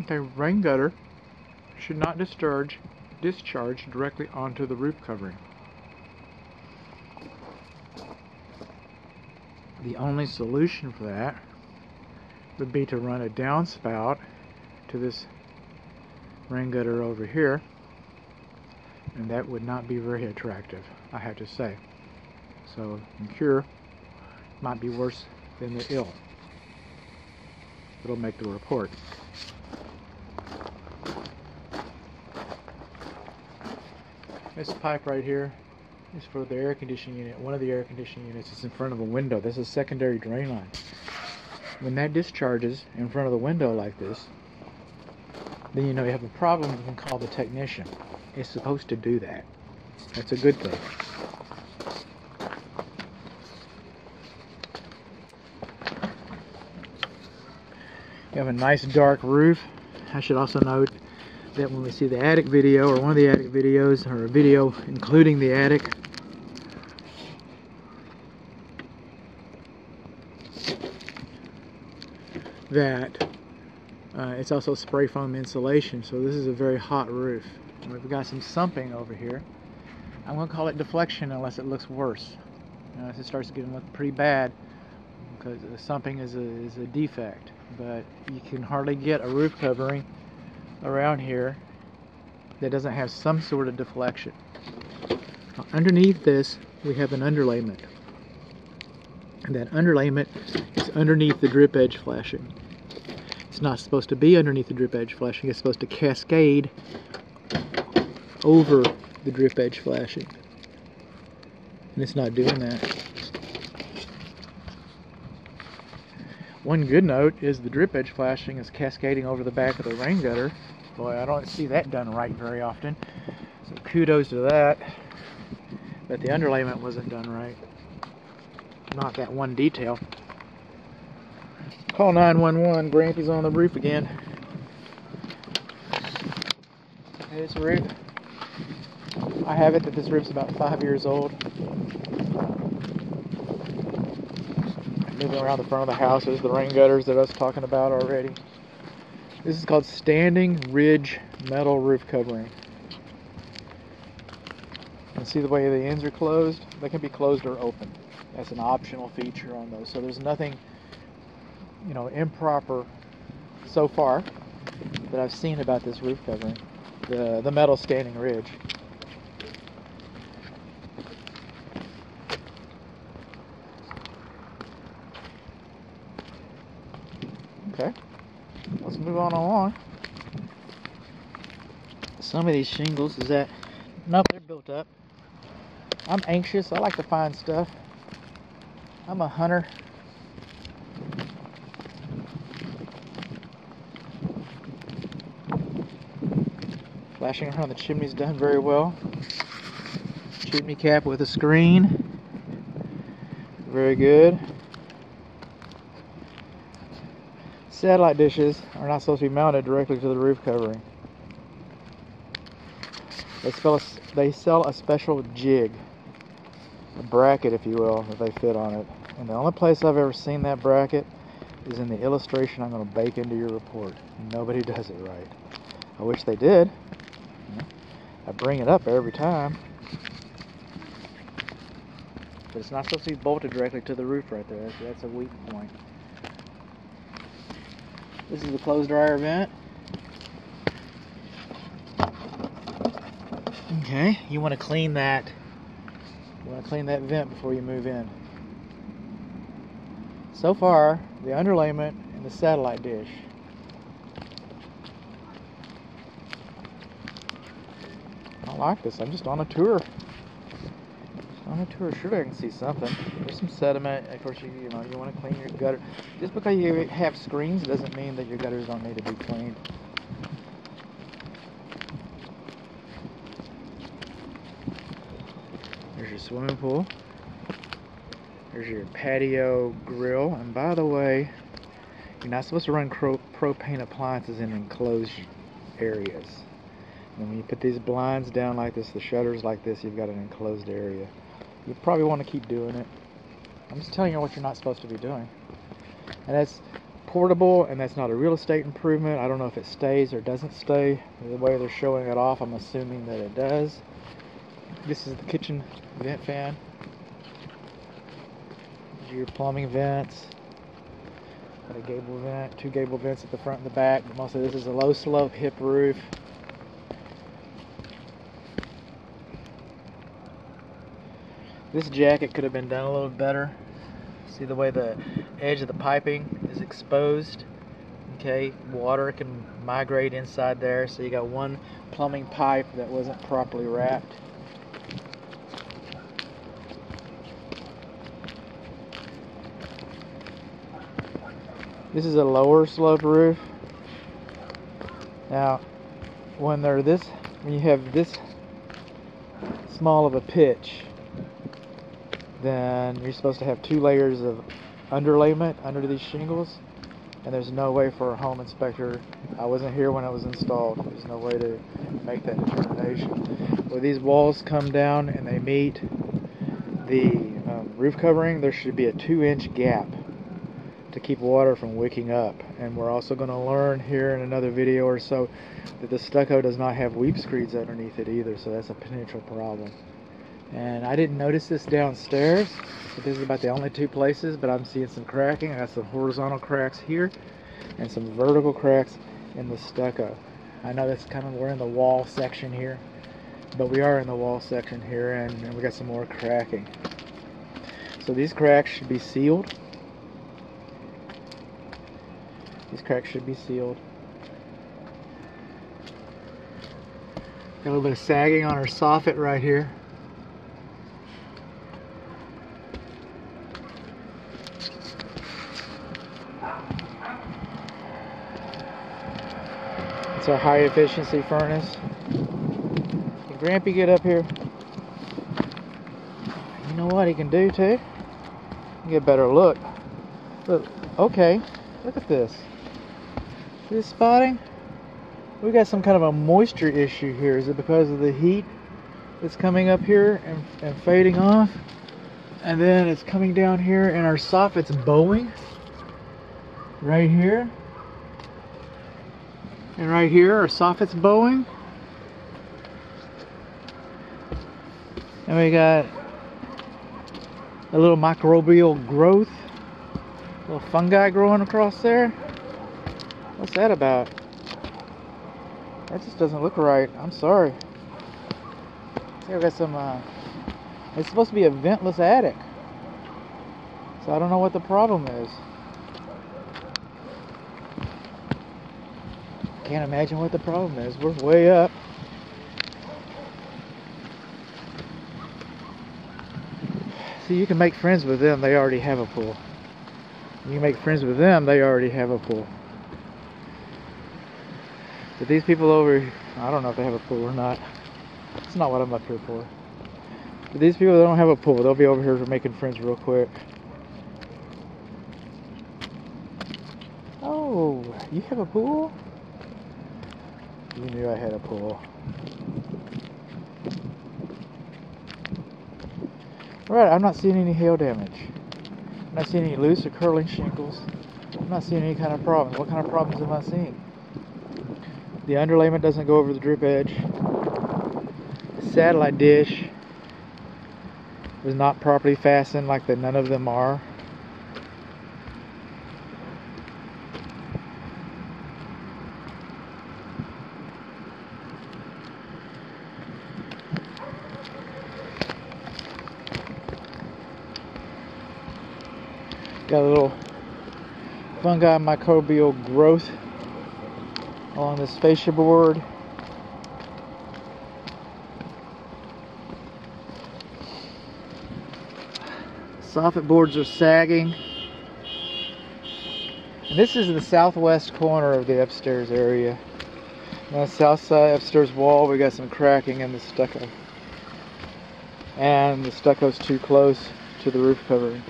Okay, rain gutter should not discharge directly onto the roof covering. The only solution for that would be to run a downspout to this rain gutter over here, and that would not be very attractive, I have to say. So the cure might be worse than the ill. It'll make the report. This pipe right here is for the air conditioning unit. One of the air conditioning units is in front of a window. This is a secondary drain line. When that discharges in front of the window like this, then you know you have a problem. You can call the technician. It's supposed to do that. That's a good thing. You have a nice dark roof. I should also note that when we see the attic video, or one of the attic videos, or a video including the attic, that it's also spray foam insulation, so this is a very hot roof. And we've got some sumping over here. I'm going to call it deflection unless it looks worse. If it starts to look pretty bad, because the sumping is a defect. But you can hardly get a roof covering around here that doesn't have some sort of deflection. Now, underneath this we have an underlayment, and that underlayment is underneath the drip edge flashing. It's not supposed to be underneath the drip edge flashing. It's supposed to cascade over the drip edge flashing, and it's not doing that. One good note is the drip edge flashing is cascading over the back of the rain gutter. Boy, I don't see that done right very often, so kudos to that. But the underlayment wasn't done right. Not that one detail. Call 911, Grampy's on the roof again. Okay, this roof, I have it that this roof's about 5 years old. Moving around the front of the house is the rain gutters that I was talking about already. This is called standing ridge metal roof covering. And see the way the ends are closed? They can be closed or open. That's an optional feature on those. So there's nothing, you know, improper so far that I've seen about this roof covering, the metal standing ridge. Okay, let's move on along. Some of these shingles is that, nope, they're built up. I'm anxious. I like to find stuff. I'm a hunter. Flashing around the chimney's done very well. Chimney cap with a screen. Very good. Satellite dishes are not supposed to be mounted directly to the roof covering. They sell a special jig, a bracket if you will, that they fit on it. And the only place I've ever seen that bracket is in the illustration I'm going to bake into your report. Nobody does it right. I wish they did. I bring it up every time. But it's not supposed to be bolted directly to the roof right there. That's a weak point. This is the closed dryer vent. Okay, you want to clean that. You want to clean that vent before you move in. So far, the underlayment and the satellite dish. I don't like this. I'm just on a tour. Surely I can see something. There's some sediment. Of course, you know you want to clean your gutter. Just because you have screens doesn't mean that your gutters don't need to be cleaned. There's your swimming pool. There's your patio grill. And by the way, you're not supposed to run propane appliances in enclosed areas. And when you put these blinds down like this, the shutters like this, you've got an enclosed area. You probably want to keep doing it. I'm just telling you what you're not supposed to be doing. And that's portable, and that's not a real estate improvement. I don't know if it stays or doesn't stay. The way they're showing it off, I'm assuming that it does. This is the kitchen vent fan. These are your plumbing vents. Got a gable vent, 2 gable vents at the front and the back. But mostly this is a low slope hip roof. This jacket could have been done a little better. See the way the edge of the piping is exposed? Okay, water can migrate inside there, so you got one plumbing pipe that wasn't properly wrapped. This is a lower slope roof. Now, when you have this small of a pitch, then you're supposed to have 2 layers of underlayment under these shingles, and there's no way for a home inspector, I wasn't here when it was installed, there's no way to make that determination. Where these walls come down and they meet the roof covering, there should be a 2-inch gap to keep water from wicking up. And we're also going to learn here in another video or so that the stucco does not have weep screeds underneath it either, so that's a potential problem. And I didn't notice this downstairs, so this is about the only 2 places, but I'm seeing some cracking. I got some horizontal cracks here and some vertical cracks in the stucco. I know that's we're in the wall section here, but we are in the wall section here, and we got some more cracking. So these cracks should be sealed. These cracks should be sealed. Got a little bit of sagging on our soffit right here. It's our high efficiency furnace. Can Grampy get up here? You know what he can do too? Get a better look. Look, okay, look at this. See this spotting? We got some kind of a moisture issue here. Is it because of the heat that's coming up here and fading off? And then it's coming down here and our soffit's bowing. Right here. And right here our soffit's bowing. And we got a little microbial growth. A little fungi growing across there. What's that about? That just doesn't look right. I'm sorry. See, I've got some, it's supposed to be a ventless attic. So I don't know what the problem is. Can't imagine what the problem is. We're way up. See, you can make friends with them. They already have a pool. You can make friends with them. They already have a pool. But these people over here, I don't know if they have a pool or not. That's not what I'm up here for. But these people that don't have a pool, they'll be over here for making friends real quick. Oh, you have a pool? You knew I had a pool. Alright, I'm not seeing any hail damage. I'm not seeing any loose or curling shingles. I'm not seeing any kind of problems. What kind of problems am I seeing? The underlayment doesn't go over the drip edge. The satellite dish was not properly fastened, like none of them are. Got a little fungi microbial growth along this fascia board. Soffit boards are sagging. And this is the southwest corner of the upstairs area. On the south side upstairs wall, we got some cracking in the stucco. And the stucco's too close to the roof covering.